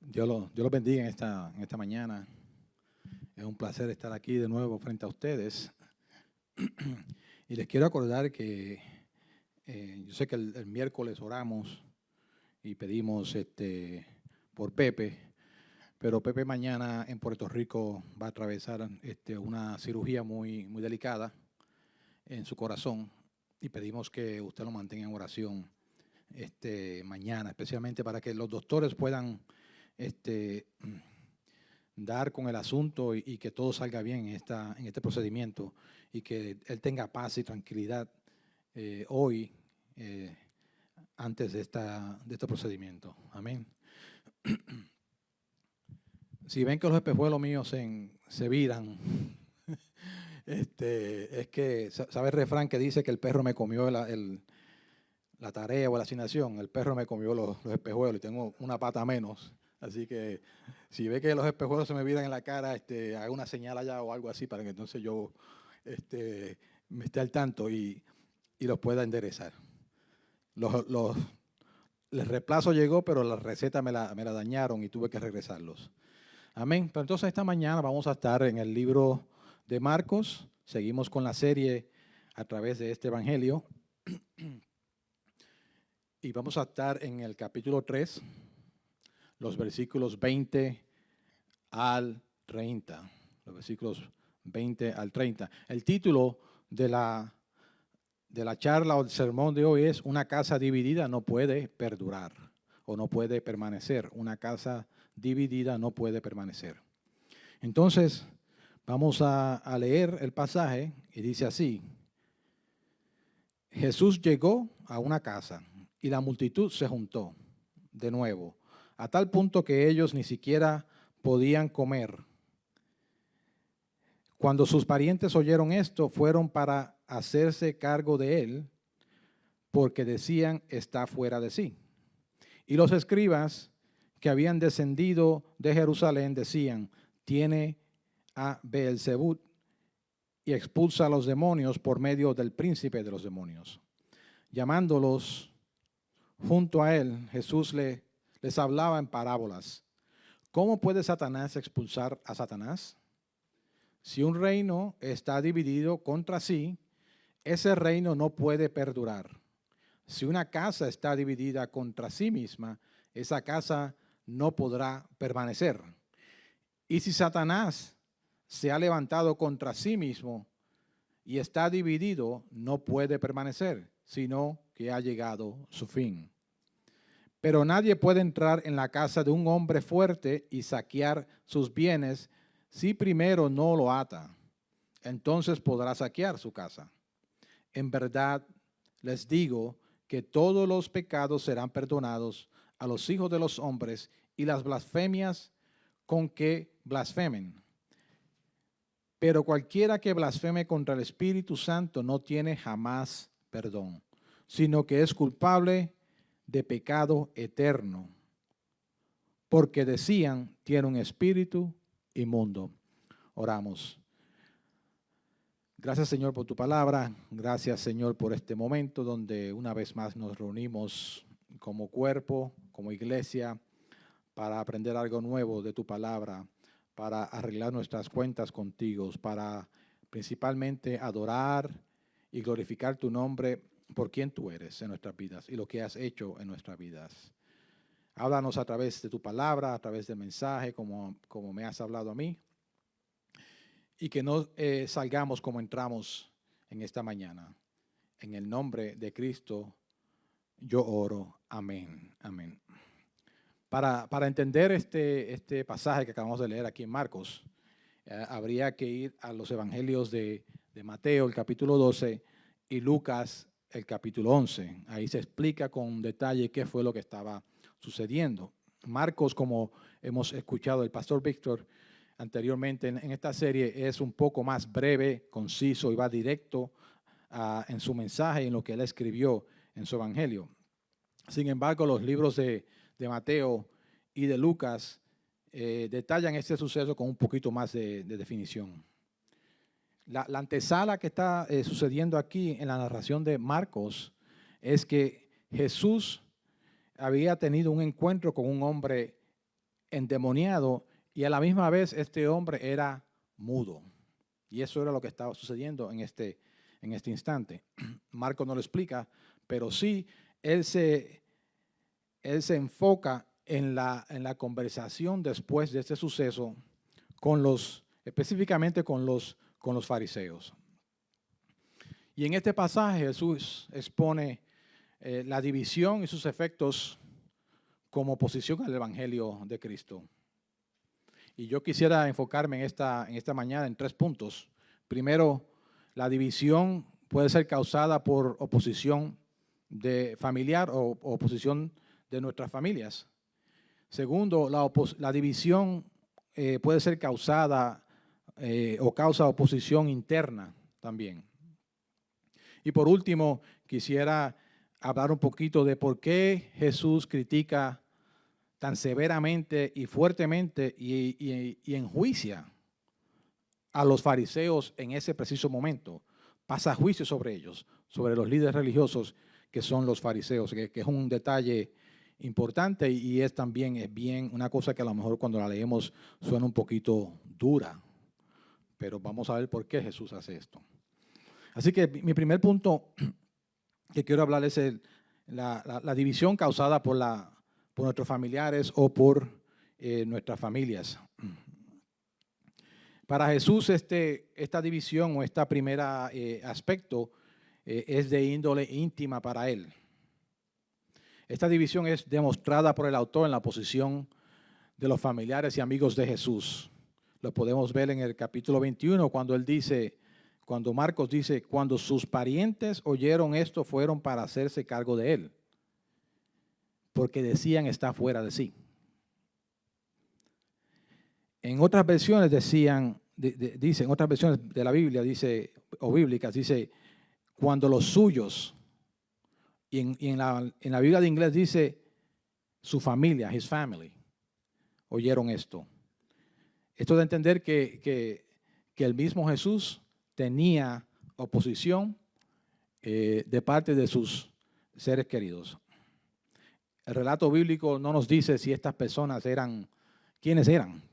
Dios los bendiga en esta mañana. Es un placer estar aquí de nuevo frente a ustedes. Y les quiero acordar que yo sé que el miércoles oramos y pedimos por Pepe, pero Pepe mañana en Puerto Rico va a atravesar una cirugía muy delicada en su corazón y pedimos que usted lo mantenga en oración mañana, especialmente para que los doctores puedan dar con el asunto y que todo salga bien en este procedimiento y que él tenga paz y tranquilidad hoy antes de este procedimiento. Amén. Si ven que los espejuelos míos se viran, es que, ¿sabe el refrán que dice que el perro me comió la tarea o la asignación? El perro me comió los espejuelos y tengo una pata menos. Así que si ve que los espejuelos se me viran en la cara, haga una señal allá o algo así para que entonces yo me esté al tanto y los pueda enderezar. El reemplazo llegó, pero la receta me la dañaron y tuve que regresarlos. Amén. Pero entonces esta mañana vamos a estar en el libro de Marcos. Seguimos con la serie a través de este evangelio. Y vamos a estar en el capítulo 3, los versículos 20 al 30. Los versículos 20 al 30. El título de la charla o el sermón de hoy es: una casa dividida no puede perdurar o no puede permanecer. Una casa dividida no puede permanecer. Entonces, vamos a leer el pasaje y dice así: Jesús llegó a una casa y la multitud se juntó de nuevo, a tal punto que ellos ni siquiera podían comer. Cuando sus parientes oyeron esto, fueron para hacerse cargo de él, porque decían: está fuera de sí. Y los escribas que habían descendido de Jerusalén decían: tiene a Beelzebub y expulsa a los demonios por medio del príncipe de los demonios. Llamándolos junto a él, Jesús les hablaba en parábolas. ¿Cómo puede Satanás expulsar a Satanás? Si un reino está dividido contra sí, ese reino no puede perdurar. Si una casa está dividida contra sí misma, esa casa no podrá permanecer. Y si Satanás se ha levantado contra sí mismo y está dividido, no puede permanecer, sino que ha llegado su fin. Pero nadie puede entrar en la casa de un hombre fuerte y saquear sus bienes si primero no lo ata. Entonces podrá saquear su casa. En verdad les digo que todos los pecados serán perdonados a los hijos de los hombres y las blasfemias con que blasfemen. Pero cualquiera que blasfeme contra el Espíritu Santo no tiene jamás perdón, sino que es culpable de pecado eterno, porque decían: tiene un espíritu inmundo. Oramos. Gracias, Señor, por tu palabra. Gracias, Señor, por este momento donde una vez más nos reunimos como cuerpo, como iglesia, para aprender algo nuevo de tu palabra, para arreglar nuestras cuentas contigo, para principalmente adorar y glorificar tu nombre por quien tú eres en nuestras vidas y lo que has hecho en nuestras vidas. Háblanos a través de tu palabra, a través del mensaje, como me has hablado a mí, y que no salgamos como entramos en esta mañana. En el nombre de Cristo yo oro. Amén. Amén. Para entender este pasaje que acabamos de leer aquí en Marcos, habría que ir a los evangelios de Mateo, el capítulo 12, y Lucas, el capítulo 11. Ahí se explica con detalle qué fue lo que estaba sucediendo. Marcos, como hemos escuchado el pastor Víctor anteriormente en esta serie, es un poco más breve, conciso y va directo en su mensaje y en lo que él escribió en su evangelio. Sin embargo, los libros de Mateo y de Lucas detallan este suceso con un poquito más de definición. La antesala que está sucediendo aquí en la narración de Marcos es que Jesús había tenido un encuentro con un hombre endemoniado, y a la misma vez este hombre era mudo. Y eso era lo que estaba sucediendo en este instante. Marcos no lo explica, pero sí él se enfoca en la conversación después de este suceso específicamente con los fariseos. Y en este pasaje Jesús expone la división y sus efectos como oposición al Evangelio de Cristo. Y yo quisiera enfocarme en esta mañana en 3 puntos. Primero, la división puede ser causada por oposición de familiar o oposición de nuestras familias. Segundo, la división puede ser causada o causa oposición interna también. Y por último, quisiera hablar un poquito de por qué Jesús critica tan severamente y fuertemente y enjuicia a los fariseos en ese preciso momento. Pasa juicio sobre ellos, sobre los líderes religiosos que son los fariseos, que es un detalle importante y es también bien una cosa que a lo mejor cuando la leemos suena un poquito dura, pero vamos a ver por qué Jesús hace esto. Así que mi primer punto que quiero hablar es la división causada por nuestros familiares o por nuestras familias. Para Jesús esta división o este primer aspecto es de índole íntima para él. Esta división es demostrada por el autor en la posición de los familiares y amigos de Jesús. Lo podemos ver en el capítulo 21 cuando Marcos dice, cuando sus parientes oyeron esto fueron para hacerse cargo de él, porque decían está fuera de sí. En otras versiones en otras versiones de la Biblia o bíblicas dice, cuando los suyos, y en la Biblia de inglés dice su familia, his family, oyeron esto. Esto de entender que el mismo Jesús tenía oposición de parte de sus seres queridos. El relato bíblico no nos dice si estas personas quiénes eran,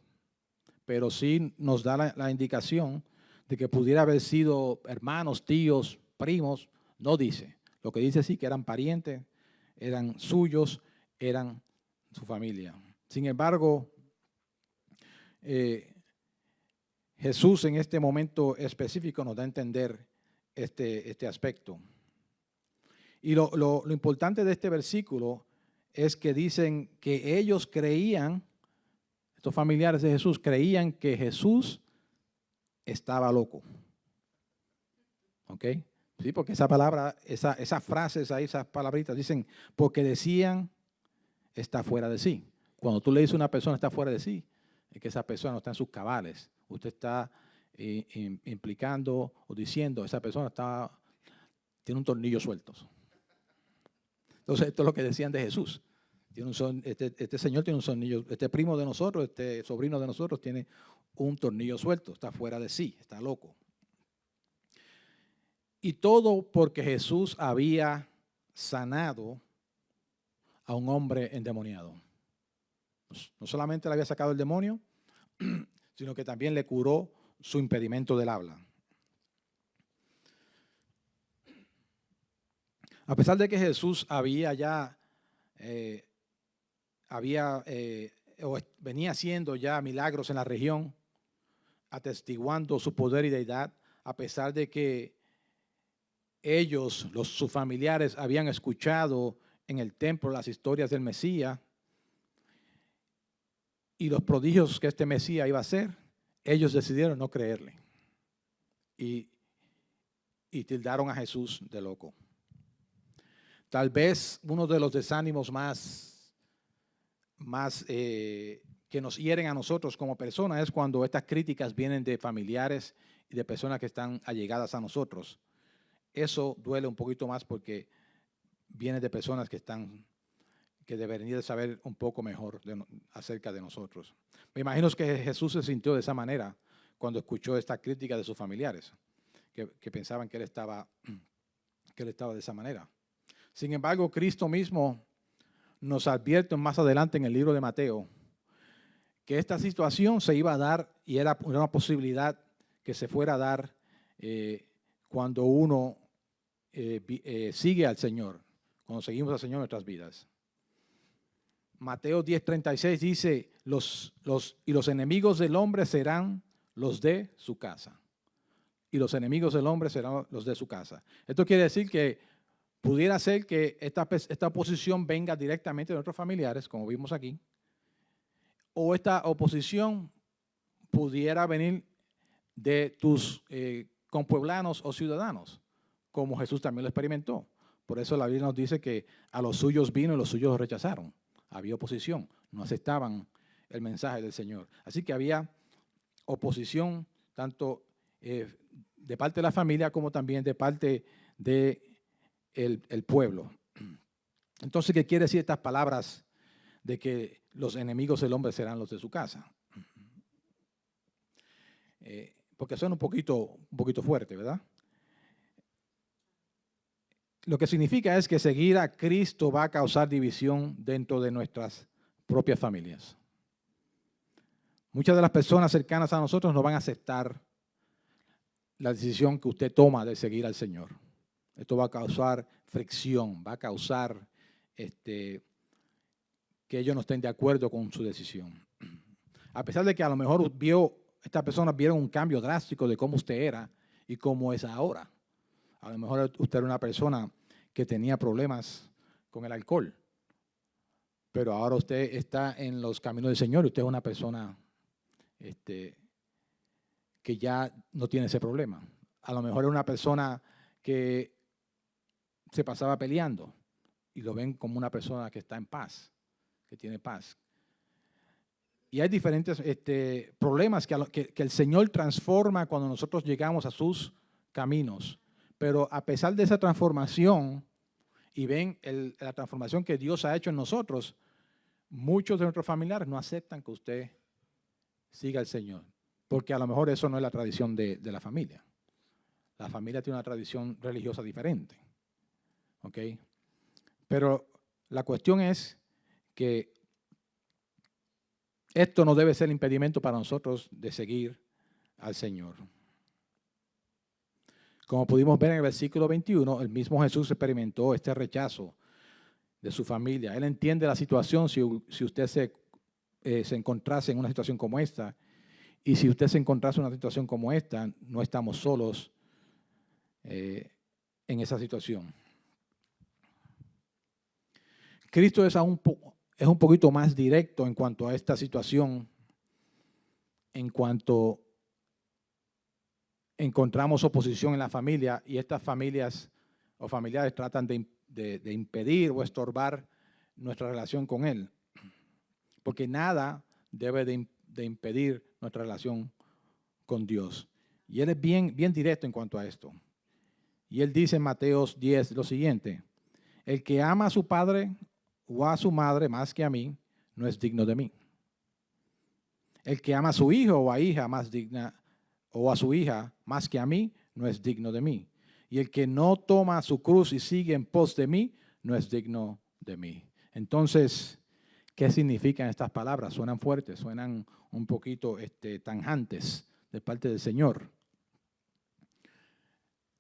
pero sí nos da la indicación de que pudiera haber sido hermanos, tíos, primos, no dice. Lo que dice sí que eran parientes, eran suyos, eran su familia. Sin embargo, Jesús en este momento específico nos da a entender este aspecto. Y lo importante de este versículo es que dicen que ellos creían, estos familiares de Jesús creían que Jesús estaba loco. ¿Ok? Sí, porque esa palabra, esas frases ahí, esas palabritas dicen, porque decían está fuera de sí. Cuando tú le dices a una persona está fuera de sí, es que esa persona no está en sus cabales. Usted está implicando o diciendo esa persona tiene un tornillo suelto. Entonces esto es lo que decían de Jesús. Este señor tiene un tornillo, este primo de nosotros, este sobrino de nosotros tiene un tornillo suelto, está fuera de sí, está loco. Y todo porque Jesús había sanado a un hombre endemoniado. No solamente le había sacado el demonio, sino que también le curó su impedimento del habla. A pesar de que Jesús venía haciendo ya milagros en la región, atestiguando su poder y deidad, a pesar de que sus familiares, habían escuchado en el templo las historias del Mesías y los prodigios que este Mesías iba a hacer, ellos decidieron no creerle y tildaron a Jesús de loco. Tal vez uno de los desánimos más que nos hieren a nosotros como personas es cuando estas críticas vienen de familiares y de personas que están allegadas a nosotros. Eso duele un poquito más porque viene de personas que deberían de saber un poco mejor acerca de nosotros. Me imagino que Jesús se sintió de esa manera cuando escuchó esta crítica de sus familiares, que pensaban que él estaba de esa manera. Sin embargo, Cristo mismo nos advierte más adelante en el libro de Mateo que esta situación se iba a dar y era una posibilidad que se fuera a dar cuando uno sigue al Señor, cuando seguimos al Señor en nuestras vidas. Mateo 10:36 dice, y los enemigos del hombre serán los de su casa. Y los enemigos del hombre serán los de su casa. Esto quiere decir que pudiera ser que esta oposición venga directamente de nuestros familiares, como vimos aquí, o esta oposición pudiera venir de tus compueblanos o ciudadanos, como Jesús también lo experimentó. Por eso la Biblia nos dice que a los suyos vino y los suyos lo rechazaron. Había oposición, no aceptaban el mensaje del Señor. Así que había oposición tanto de parte de la familia como también de parte del pueblo. Entonces, ¿qué quiere decir estas palabras de que los enemigos del hombre serán los de su casa? Porque suena un poquito fuerte, ¿verdad? Lo que significa es que seguir a Cristo va a causar división dentro de nuestras propias familias. Muchas de las personas cercanas a nosotros no van a aceptar la decisión que usted toma de seguir al Señor. Esto va a causar fricción, va a causar que ellos no estén de acuerdo con su decisión. A pesar de que a lo mejor estas personas vieron un cambio drástico de cómo usted era y cómo es ahora. A lo mejor usted era una persona que tenía problemas con el alcohol, pero ahora usted está en los caminos del Señor y usted es una persona que ya no tiene ese problema. A lo mejor era una persona que se pasaba peleando y lo ven como una persona que está en paz, que tiene paz. Y hay diferentes problemas que el Señor transforma cuando nosotros llegamos a sus caminos. Pero a pesar de esa transformación, y ven la transformación que Dios ha hecho en nosotros, muchos de nuestros familiares no aceptan que usted siga al Señor. Porque a lo mejor eso no es la tradición de la familia. La familia tiene una tradición religiosa diferente. ¿Ok? Pero la cuestión es que esto no debe ser impedimento para nosotros de seguir al Señor. Como pudimos ver en el versículo 21, el mismo Jesús experimentó este rechazo de su familia. Él entiende la situación si usted se encontrase en una situación como esta. Y si usted se encontrase en una situación como esta, no estamos solos en esa situación. Cristo es un poquito más directo en cuanto a esta situación, en cuanto encontramos oposición en la familia y estas familias o familiares tratan de impedir o estorbar nuestra relación con Él. Porque nada debe de impedir nuestra relación con Dios. Y Él es bien directo en cuanto a esto. Y Él dice en Mateo 10 lo siguiente: el que ama a su padre o a su madre más que a mí, no es digno de mí. El que ama a su hijo o a hija más digna o a su hija más que a mí, no es digno de mí. Y el que no toma su cruz y sigue en pos de mí, no es digno de mí. Entonces, ¿qué significan estas palabras? Suenan fuertes, suenan un poquito tajantes de parte del Señor.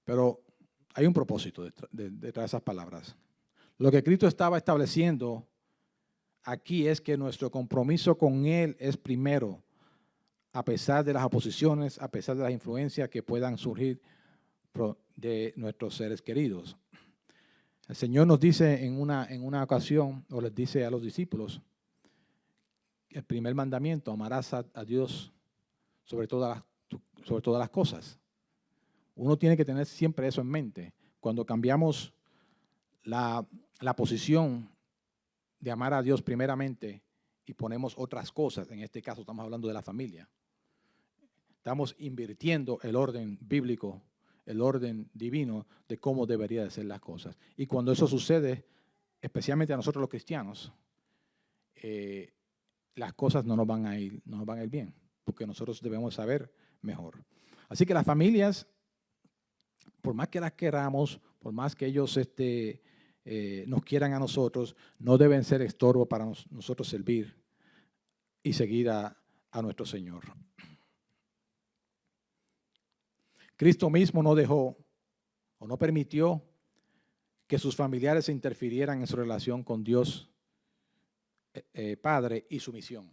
Pero hay un propósito detrás de esas palabras. Lo que Cristo estaba estableciendo aquí es que nuestro compromiso con Él es primero, a pesar de las oposiciones, a pesar de las influencias que puedan surgir de nuestros seres queridos. El Señor nos dice en una ocasión, o les dice a los discípulos, el primer mandamiento: amarás a Dios sobre todas las cosas. Uno tiene que tener siempre eso en mente. Cuando cambiamos la posición de amar a Dios primeramente y ponemos otras cosas, en este caso estamos hablando de la familia, estamos invirtiendo el orden bíblico, el orden divino de cómo deberían de ser las cosas. Y cuando eso sucede, especialmente a nosotros los cristianos, las cosas no nos van a ir bien, porque nosotros debemos saber mejor. Así que las familias, por más que las queramos, por más que ellos nos quieran a nosotros, no deben ser estorbo para nosotros servir y seguir a nuestro Señor. Cristo mismo no dejó o no permitió que sus familiares interfirieran en su relación con Dios Padre y su misión.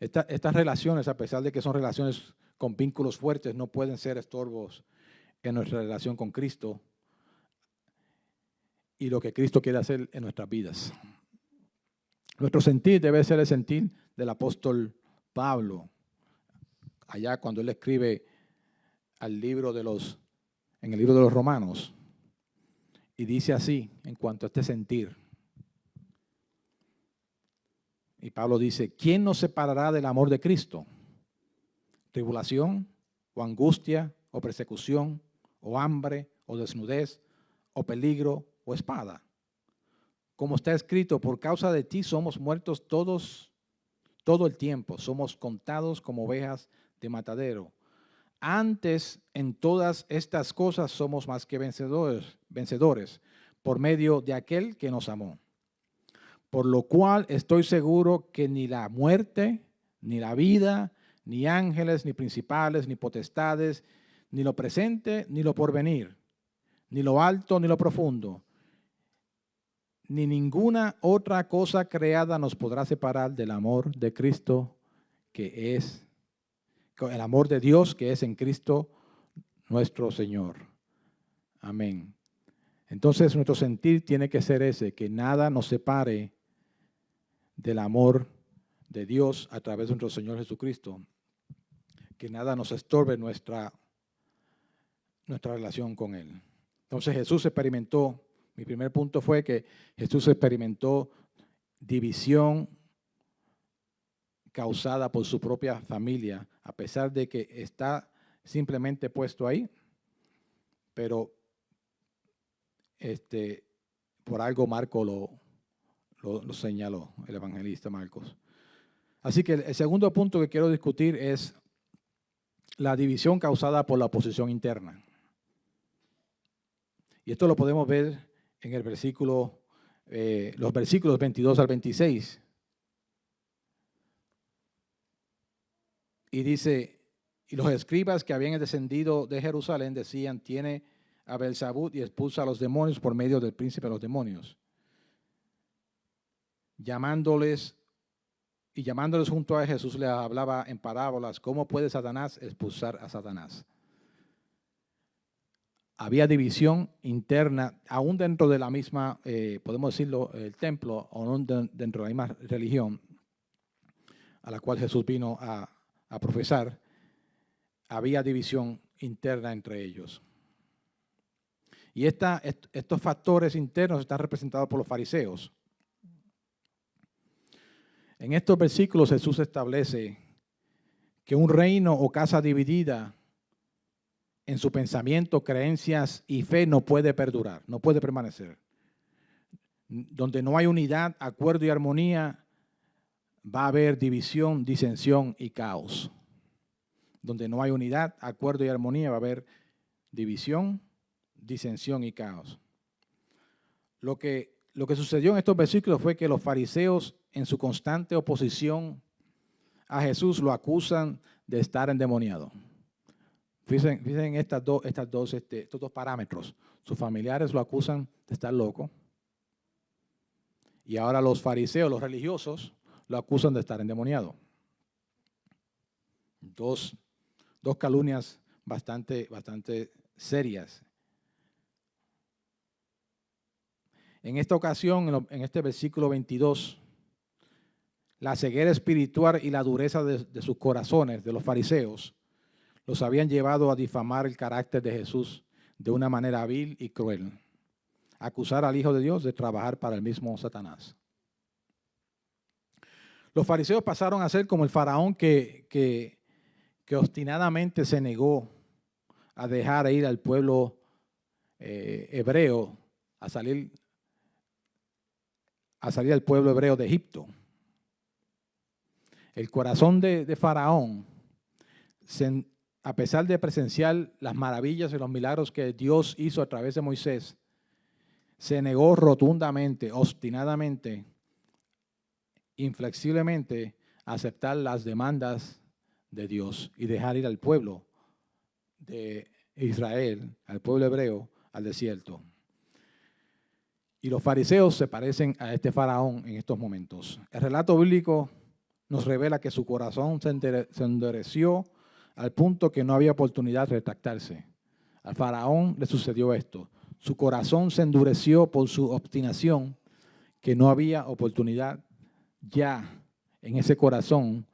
Estas relaciones, a pesar de que son relaciones con vínculos fuertes, no pueden ser estorbos en nuestra relación con Cristo y lo que Cristo quiere hacer en nuestras vidas. Nuestro sentir debe ser el sentir del apóstol Pablo, allá cuando él escribe en el libro de los Romanos, y dice así en cuanto a este sentir. Y Pablo dice, ¿quién nos separará del amor de Cristo? ¿Tribulación, o angustia, o persecución, o hambre, o desnudez, o peligro, o espada? Como está escrito, por causa de ti somos muertos todo el tiempo, somos contados como ovejas de matadero. Antes, en todas estas cosas somos más que vencedores, por medio de aquel que nos amó. Por lo cual estoy seguro que ni la muerte, ni la vida, ni ángeles, ni principales, ni potestades, ni lo presente, ni lo porvenir, ni lo alto, ni lo profundo, ni ninguna otra cosa creada nos podrá separar del amor de Cristo, que es el amor de Dios que es en Cristo nuestro Señor. Amén. Entonces nuestro sentir tiene que ser ese, que nada nos separe del amor de Dios a través de nuestro Señor Jesucristo, que nada nos estorbe nuestra relación con Él. Entonces Jesús experimentó, mi primer punto fue que Jesús experimentó división causada por su propia familia, a pesar de que está simplemente puesto ahí, pero por algo Marco lo señaló, el evangelista Marcos. Así que el segundo punto que quiero discutir es la división causada por la oposición interna. Y esto lo podemos ver en el versículo, los versículos 22 al 26. Y dice, y los escribas que habían descendido de Jerusalén decían, tiene a Belzebú y expulsa a los demonios por medio del príncipe de los demonios. Llamándoles junto a Jesús, le hablaba en parábolas, ¿cómo puede Satanás expulsar a Satanás? Había división interna, aún dentro de la misma, podemos decirlo, el templo, o aún dentro de la misma religión a la cual Jesús vino a profesar, había división interna entre ellos. Y estos factores internos están representados por los fariseos. En estos versículos Jesús establece que un reino o casa dividida en su pensamiento, creencias y fe no puede perdurar, no puede permanecer. Donde no hay unidad, acuerdo y armonía, va a haber división, disensión y caos. Donde no hay unidad, acuerdo y armonía, va a haber división, disensión y caos. Lo que sucedió en estos versículos fue que los fariseos, en su constante oposición a Jesús, lo acusan de estar endemoniado. Fíjense estos dos parámetros. Sus familiares lo acusan de estar loco. Y ahora los fariseos, los religiosos, lo acusan de estar endemoniado. Dos calumnias bastante serias. En esta ocasión, en este versículo 22, la ceguera espiritual y la dureza de sus corazones, de los fariseos, los habían llevado a difamar el carácter de Jesús de una manera vil y cruel. Acusar al Hijo de Dios de trabajar para el mismo Satanás. Los fariseos pasaron a ser como el faraón que obstinadamente se negó a dejar ir al pueblo hebreo a salir al pueblo hebreo de Egipto. El corazón de Faraón, a pesar de presenciar las maravillas y los milagros que Dios hizo a través de Moisés, se negó rotundamente, obstinadamente, inflexiblemente a aceptar las demandas de Dios y dejar ir al pueblo de Israel, al pueblo hebreo, al desierto. Y los fariseos se parecen a este faraón en estos momentos. El relato bíblico nos revela que su corazón se endureció al punto que no había oportunidad de retractarse. Al faraón le sucedió esto. Su corazón se endureció por su obstinación, que no había oportunidad ya en ese corazón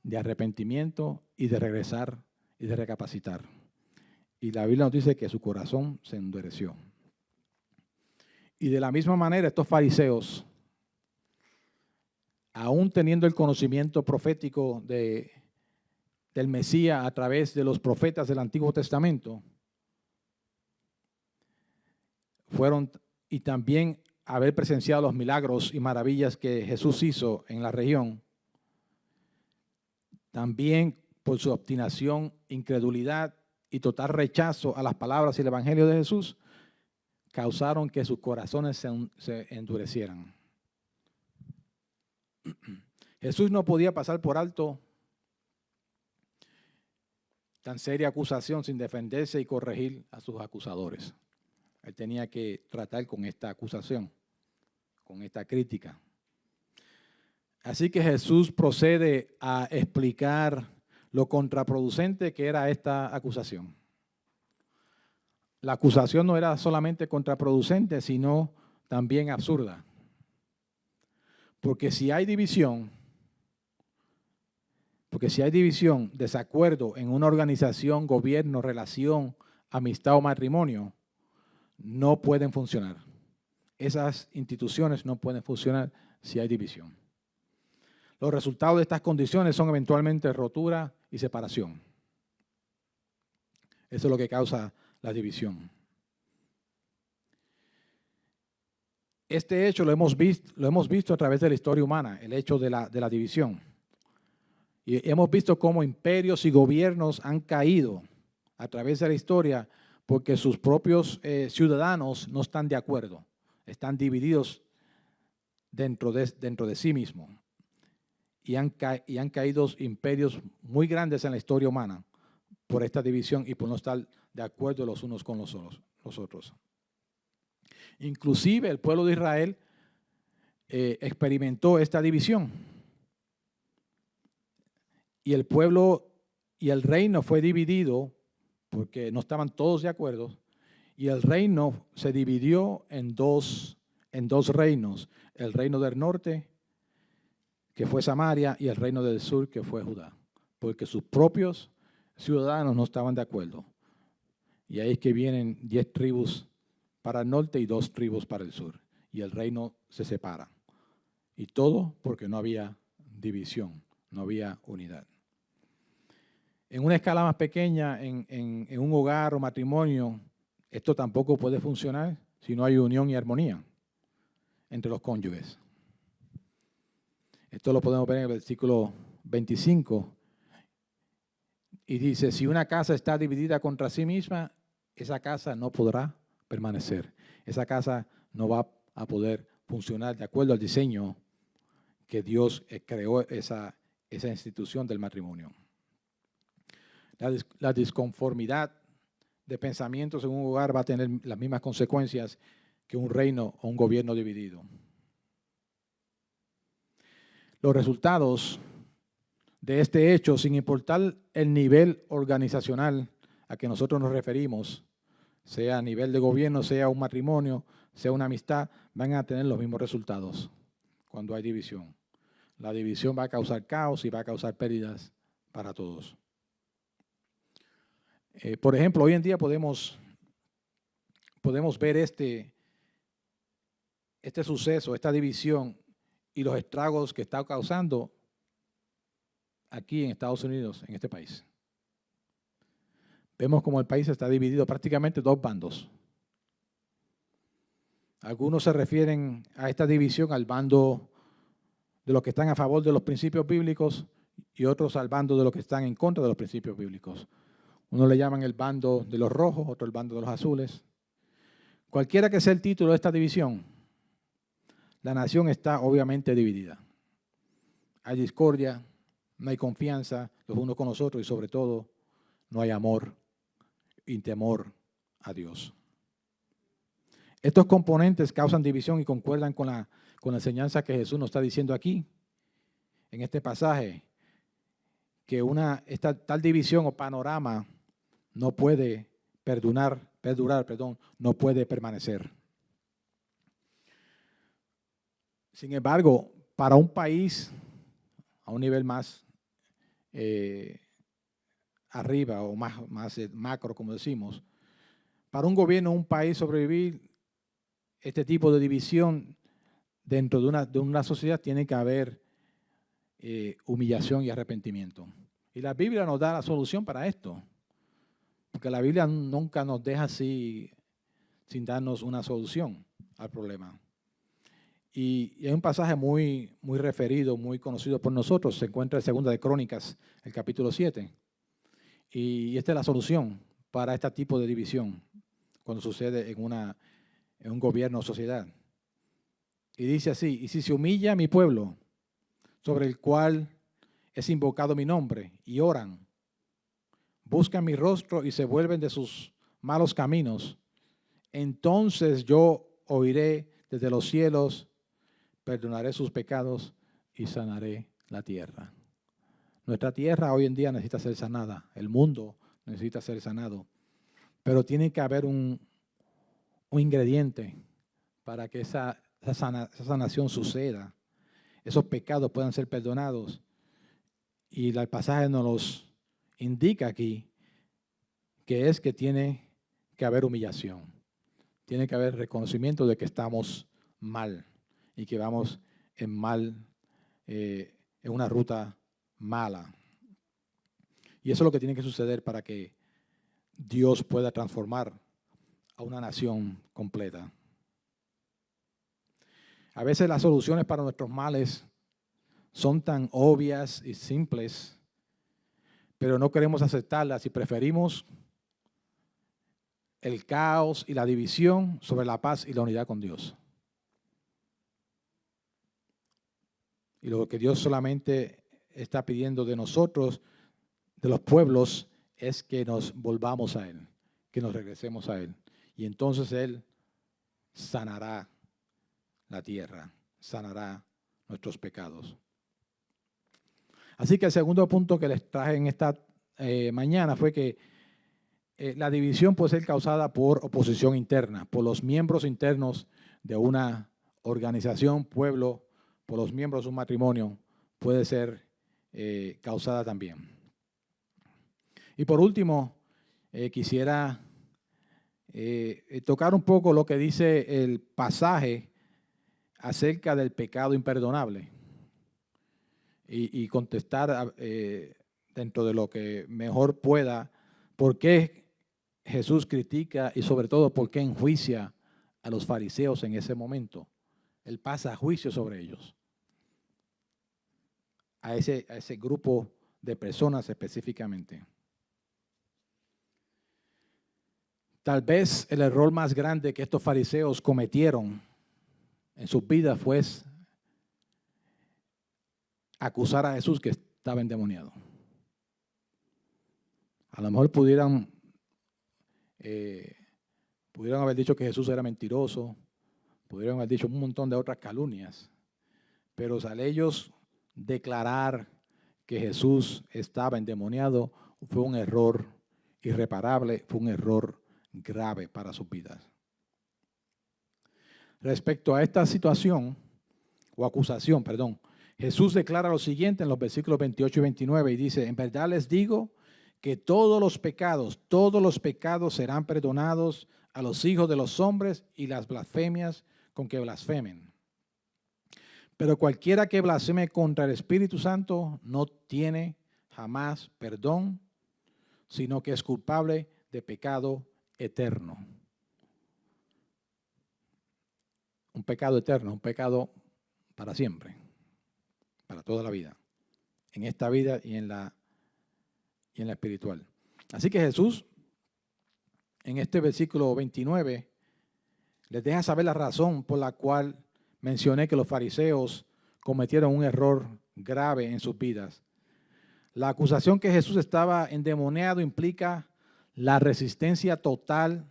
de arrepentimiento y de regresar y de recapacitar. Y la Biblia nos dice que su corazón se endureció. Y de la misma manera estos fariseos, aún teniendo el conocimiento profético del Mesías a través de los profetas del Antiguo Testamento, fueron y también haber presenciado los milagros y maravillas que Jesús hizo en la región, también por su obstinación, incredulidad y total rechazo a las palabras y el evangelio de Jesús, causaron que sus corazones se endurecieran. Jesús no podía pasar por alto tan seria acusación sin defenderse y corregir a sus acusadores. Él tenía que tratar con esta acusación, con esta crítica. Así que Jesús procede a explicar lo contraproducente que era esta acusación. La acusación no era solamente contraproducente, sino también absurda. Porque si hay división, desacuerdo en una organización, gobierno, relación, amistad o matrimonio, no pueden funcionar. Esas instituciones no pueden funcionar si hay división. Los resultados de estas condiciones son eventualmente rotura y separación. Eso es lo que causa la división. Este hecho lo hemos visto a través de la historia humana, el hecho de la división. Y hemos visto cómo imperios y gobiernos han caído a través de la historia porque sus propios ciudadanos no están de acuerdo, están divididos dentro de sí mismos. Y han caído imperios muy grandes en la historia humana por esta división y por no estar de acuerdo los unos con los otros. Inclusive el pueblo de Israel experimentó esta división. Y el pueblo y el reino fue dividido porque no estaban todos de acuerdo. Y el reino se dividió en dos reinos. El reino del norte, que fue Samaria, y el reino del sur, que fue Judá. Porque sus propios ciudadanos no estaban de acuerdo. Y ahí es que vienen 10 tribus para el norte y 2 tribus para el sur. Y el reino se separa. Y todo porque no había división, no había unidad. En una escala más pequeña, en un hogar o matrimonio, esto tampoco puede funcionar si no hay unión y armonía entre los cónyuges. Esto lo podemos ver en el versículo 25. Y dice, si una casa está dividida contra sí misma, esa casa no podrá permanecer. Esa casa no va a poder funcionar de acuerdo al diseño que Dios creó esa institución del matrimonio. La disconformidad de pensamientos en un hogar va a tener las mismas consecuencias que un reino o un gobierno dividido. Los resultados de este hecho, sin importar el nivel organizacional a que nosotros nos referimos, sea a nivel de gobierno, sea un matrimonio, sea una amistad, van a tener los mismos resultados cuando hay división. La división va a causar caos y va a causar pérdidas para todos. Por ejemplo, hoy en día podemos ver este suceso, esta división y los estragos que está causando aquí en Estados Unidos, en este país. Vemos como el país está dividido prácticamente en 2 bandos. Algunos se refieren a esta división al bando de los que están a favor de los principios bíblicos y otros al bando de los que están en contra de los principios bíblicos. Uno le llaman el bando de los rojos, otro el bando de los azules. Cualquiera que sea el título de esta división, la nación está obviamente dividida. hay discordia, no hay confianza los unos con los otros y sobre todo no hay amor y temor a Dios. Estos componentes causan división y concuerdan con la enseñanza que Jesús nos está diciendo aquí, en este pasaje, que esta tal división o panorama no puede perdurar, no puede permanecer. Sin embargo, para un país a un nivel más arriba o más macro, como decimos, para un gobierno, un país sobrevivir, este tipo de división dentro de una sociedad tiene que haber humillación y arrepentimiento. Y la Biblia nos da la solución para esto, porque la Biblia nunca nos deja así sin darnos una solución al problema. Y hay un pasaje muy referido, muy conocido por nosotros, se encuentra en 2 de Crónicas, el capítulo 7. Y esta es la solución para este tipo de división cuando sucede en un gobierno o sociedad. Y dice así: y si se humilla mi pueblo, sobre el cual es invocado mi nombre, y oran, buscan mi rostro y se vuelven de sus malos caminos, entonces yo oiré desde los cielos, perdonaré sus pecados y sanaré la tierra. Nuestra tierra hoy en día necesita ser sanada, el mundo necesita ser sanado, pero tiene que haber un ingrediente para que esa sanación suceda, esos pecados puedan ser perdonados. Y el pasaje nos los indica aquí, que es que tiene que haber humillación, tiene que haber reconocimiento de que estamos mal y que vamos en una ruta mala. Y eso es lo que tiene que suceder para que Dios pueda transformar a una nación completa. A veces las soluciones para nuestros males son tan obvias y simples, pero no queremos aceptarlas y preferimos el caos y la división sobre la paz y la unidad con Dios. Y lo que Dios solamente está pidiendo de nosotros, de los pueblos, es que nos volvamos a Él, que nos regresemos a Él. Y entonces Él sanará la tierra, sanará nuestros pecados. Así que el segundo punto que les traje en esta mañana fue que la división puede ser causada por oposición interna, por los miembros internos de una organización, pueblo, por los miembros de un matrimonio, puede ser causada también. Y por último, quisiera tocar un poco lo que dice el pasaje acerca del pecado imperdonable y contestar dentro de lo que mejor pueda por qué Jesús critica y sobre todo por qué enjuicia a los fariseos en ese momento. Él pasa a juicio sobre ellos, a ese grupo de personas específicamente. Tal vez el error más grande que estos fariseos cometieron en sus vidas fue acusar a Jesús que estaba endemoniado. A lo mejor pudieran haber dicho que Jesús era mentiroso, pudieron haber dicho un montón de otras calumnias, pero al ellos declarar que Jesús estaba endemoniado fue un error irreparable, fue un error grave para sus vidas. Respecto a esta situación, o acusación, Jesús declara lo siguiente en los versículos 28 y 29 y dice: en verdad les digo que todos los pecados serán perdonados a los hijos de los hombres y las blasfemias con que blasfemen. Pero cualquiera que blasfeme contra el Espíritu Santo no tiene jamás perdón, sino que es culpable de pecado eterno. Un pecado eterno, un pecado para siempre, para toda la vida, en esta vida y en la espiritual. Así que Jesús, en este versículo 29, les deja saber la razón por la cual mencioné que los fariseos cometieron un error grave en sus vidas. La acusación que Jesús estaba endemoniado implica la resistencia total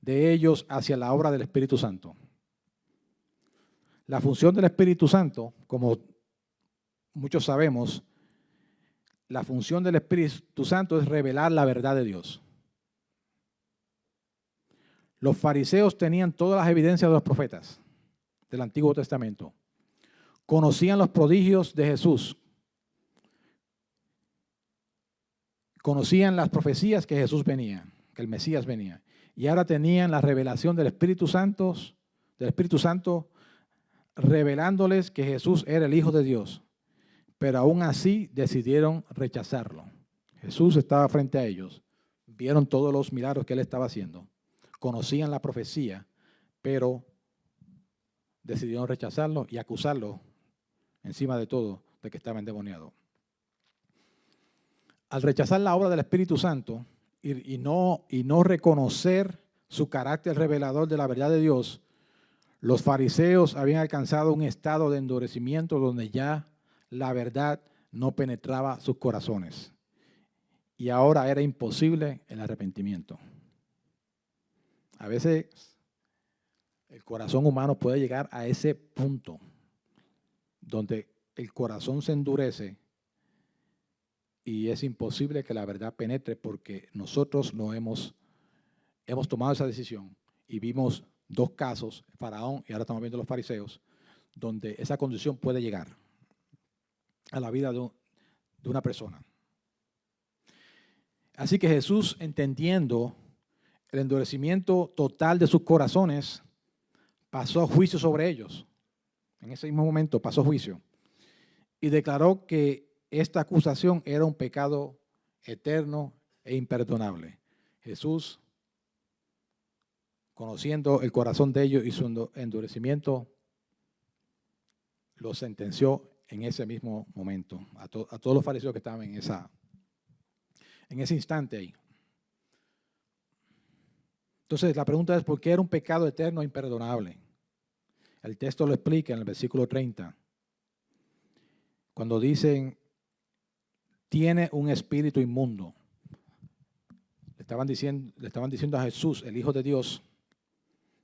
de ellos hacia la obra del Espíritu Santo. La función del Espíritu Santo, como muchos sabemos, la función del Espíritu Santo es revelar la verdad de Dios. Los fariseos tenían todas las evidencias de los profetas del Antiguo Testamento. Conocían los prodigios de Jesús. Conocían las profecías que Jesús venía, que el Mesías venía. Y ahora tenían la revelación del Espíritu Santo revelándoles que Jesús era el Hijo de Dios. Pero aún así decidieron rechazarlo. Jesús estaba frente a ellos. Vieron todos los milagros que él estaba haciendo. Conocían la profecía, pero decidieron rechazarlo y acusarlo, encima de todo, de que estaba endemoniado. Al rechazar la obra del Espíritu Santo y no reconocer su carácter revelador de la verdad de Dios, los fariseos habían alcanzado un estado de endurecimiento donde ya la verdad no penetraba sus corazones. Y ahora era imposible el arrepentimiento. A veces el corazón humano puede llegar a ese punto donde el corazón se endurece y es imposible que la verdad penetre porque nosotros no hemos tomado esa decisión y vimos dos casos, Faraón y ahora estamos viendo los fariseos, donde esa condición puede llegar a la vida de una persona. Así que Jesús, entendiendo el endurecimiento total de sus corazones, pasó juicio sobre ellos. En ese mismo momento pasó juicio y declaró que esta acusación era un pecado eterno e imperdonable. Jesús, conociendo el corazón de ellos y su endurecimiento, lo sentenció en ese mismo momento a todos los fariseos que estaban en ese instante ahí. Entonces la pregunta es, ¿por qué era un pecado eterno e imperdonable? El texto lo explica en el versículo 30. Cuando dicen, tiene un espíritu inmundo. Le estaban diciendo a Jesús, el Hijo de Dios,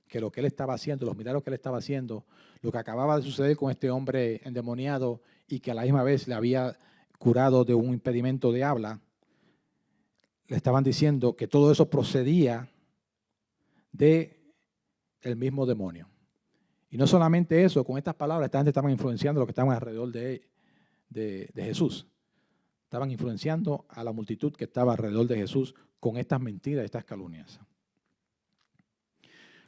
que lo que él estaba haciendo, los milagros que él estaba haciendo, lo que acababa de suceder con este hombre endemoniado y que a la misma vez le había curado de un impedimento de habla, le estaban diciendo que todo eso procedía de el mismo demonio. Y no solamente eso, con estas palabras esta gente estaban influenciando a los que estaban alrededor de Jesús. Estaban influenciando a la multitud que estaba alrededor de Jesús con estas mentiras, estas calumnias.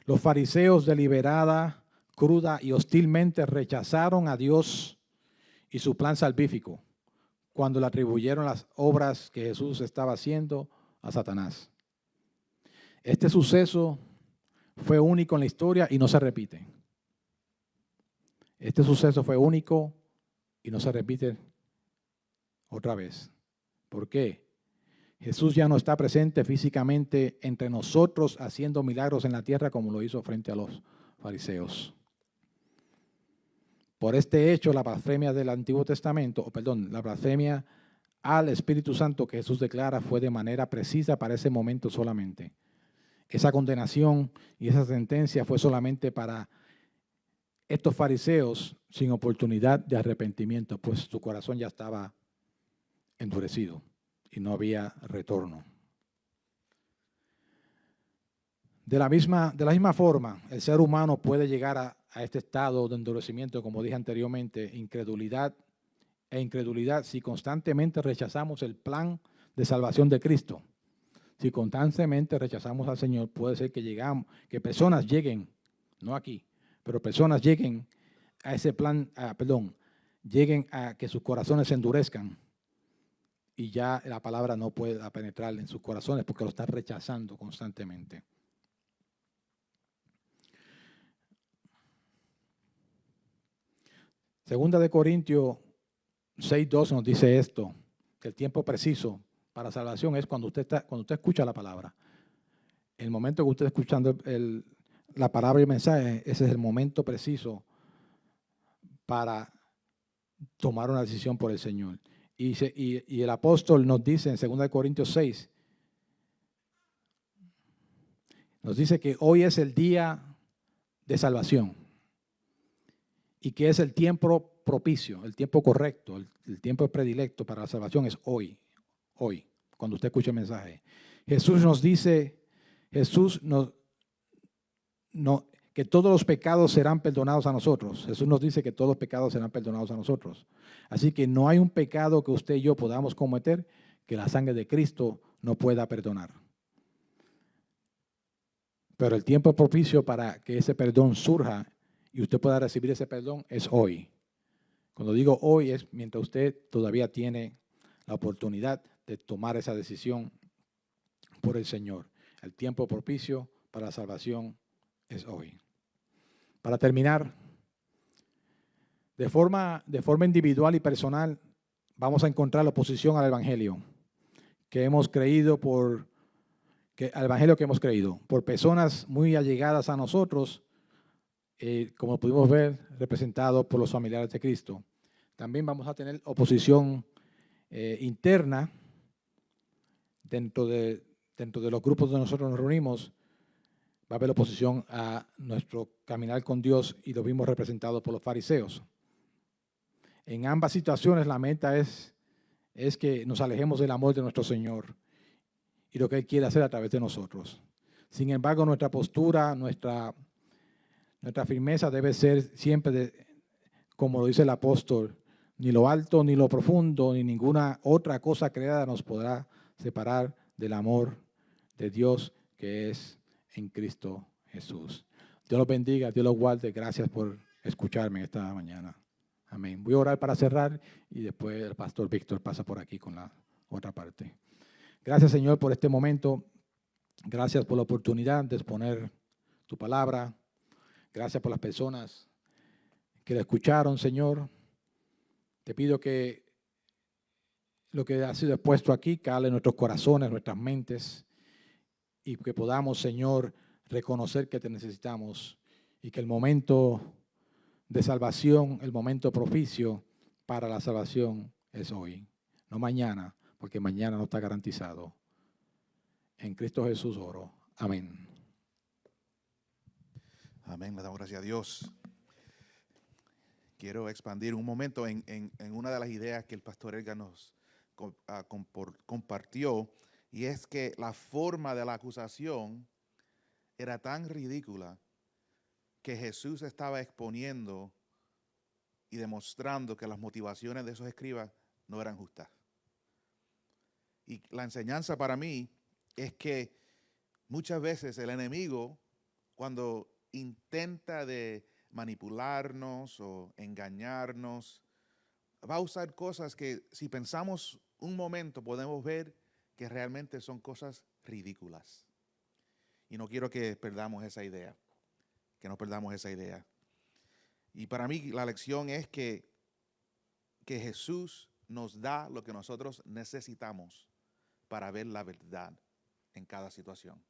Los fariseos deliberada, cruda y hostilmente rechazaron a Dios y su plan salvífico cuando le atribuyeron las obras que Jesús estaba haciendo a Satanás. Este suceso fue único en la historia y no se repite. Este suceso fue único y no se repite otra vez. ¿Por qué? Jesús ya no está presente físicamente entre nosotros haciendo milagros en la tierra como lo hizo frente a los fariseos. Por este hecho, la blasfemia del Antiguo Testamento, la blasfemia al Espíritu Santo que Jesús declara fue de manera precisa para ese momento solamente. Esa condenación y esa sentencia fue solamente para estos fariseos sin oportunidad de arrepentimiento, pues su corazón ya estaba endurecido y no había retorno. De la misma forma, el ser humano puede llegar a este estado de endurecimiento, como dije anteriormente, incredulidad si constantemente rechazamos el plan de salvación de Cristo. Si constantemente rechazamos al Señor, puede ser que personas lleguen, no aquí, pero personas lleguen a ese plan, lleguen a que sus corazones se endurezcan y ya la palabra no puede penetrar en sus corazones porque lo están rechazando constantemente. Segunda de Corintios 6:12 nos dice esto, que el tiempo preciso para salvación es cuando usted escucha la palabra. El momento que usted está escuchando la palabra y el mensaje, ese es el momento preciso para tomar una decisión por el Señor. Y el apóstol nos dice en 2 Corintios 6, nos dice que hoy es el día de salvación y que es el tiempo propicio, el tiempo correcto, el tiempo predilecto para la salvación es hoy, cuando usted escuche el mensaje. Jesús nos dice, que todos los pecados serán perdonados a nosotros. Jesús nos dice que todos los pecados serán perdonados a nosotros. Así que no hay un pecado que usted y yo podamos cometer que la sangre de Cristo no pueda perdonar. Pero el tiempo propicio para que ese perdón surja y usted pueda recibir ese perdón es hoy. Cuando digo hoy es mientras usted todavía tiene la oportunidad de tomar esa decisión por el Señor. El tiempo propicio para la salvación es hoy. Para terminar, de forma individual y personal, vamos a encontrar la oposición al Evangelio que hemos creído al Evangelio que hemos creído, por personas muy allegadas a nosotros, como pudimos ver, representados por los familiares de Cristo. También vamos a tener oposición interna dentro de los grupos donde nosotros nos reunimos. Va a haber oposición a nuestro caminar con Dios y lo vimos representado por los fariseos. En ambas situaciones la meta es que nos alejemos del amor de nuestro Señor y lo que Él quiere hacer a través de nosotros. Sin embargo, nuestra postura, nuestra firmeza debe ser siempre, como lo dice el apóstol, ni lo alto, ni lo profundo, ni ninguna otra cosa creada nos podrá separar del amor de Dios que es en Cristo Jesús. Dios los bendiga, Dios los guarde. Gracias por escucharme esta mañana. Amén. Voy a orar para cerrar y después el pastor Víctor pasa por aquí con la otra parte. Gracias, Señor, por este momento. Gracias por la oportunidad de exponer tu palabra. Gracias por las personas que la escucharon, Señor. Te pido que lo que ha sido expuesto aquí cale en nuestros corazones, nuestras mentes, y que podamos, Señor, reconocer que te necesitamos y que el momento de salvación, el momento propicio para la salvación es hoy, no mañana, porque mañana no está garantizado. En Cristo Jesús oro. Amén. Amén, le damos gracias a Dios. Quiero expandir un momento en una de las ideas que el pastor Edgar nos compartió, y es que la forma de la acusación era tan ridícula que Jesús estaba exponiendo y demostrando que las motivaciones de esos escribas no eran justas. Y la enseñanza para mí es que muchas veces el enemigo, cuando intenta de manipularnos o engañarnos, va a usar cosas que si pensamos un momento podemos ver que realmente son cosas ridículas. Y no quiero que perdamos esa idea, que no perdamos esa idea. Y para mí la lección es que Jesús nos da lo que nosotros necesitamos para ver la verdad en cada situación.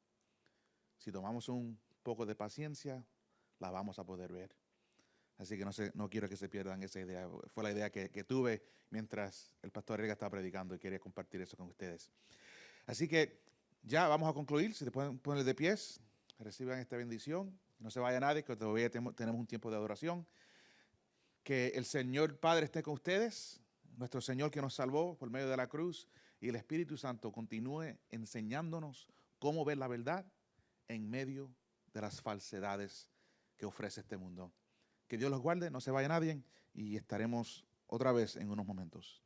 Si tomamos un poco de paciencia, la vamos a poder ver. Así que no quiero que se pierdan esa idea. Fue la idea que tuve mientras el pastor Edgar estaba predicando y quería compartir eso con ustedes. Así que ya vamos a concluir. Si te pueden poner de pies, reciban esta bendición. No se vaya nadie, que todavía tenemos un tiempo de adoración. Que el Señor Padre esté con ustedes, nuestro Señor que nos salvó por medio de la cruz, y el Espíritu Santo continúe enseñándonos cómo ver la verdad en medio de las falsedades que ofrece este mundo. Que Dios los guarde, no se vaya nadie, y estaremos otra vez en unos momentos.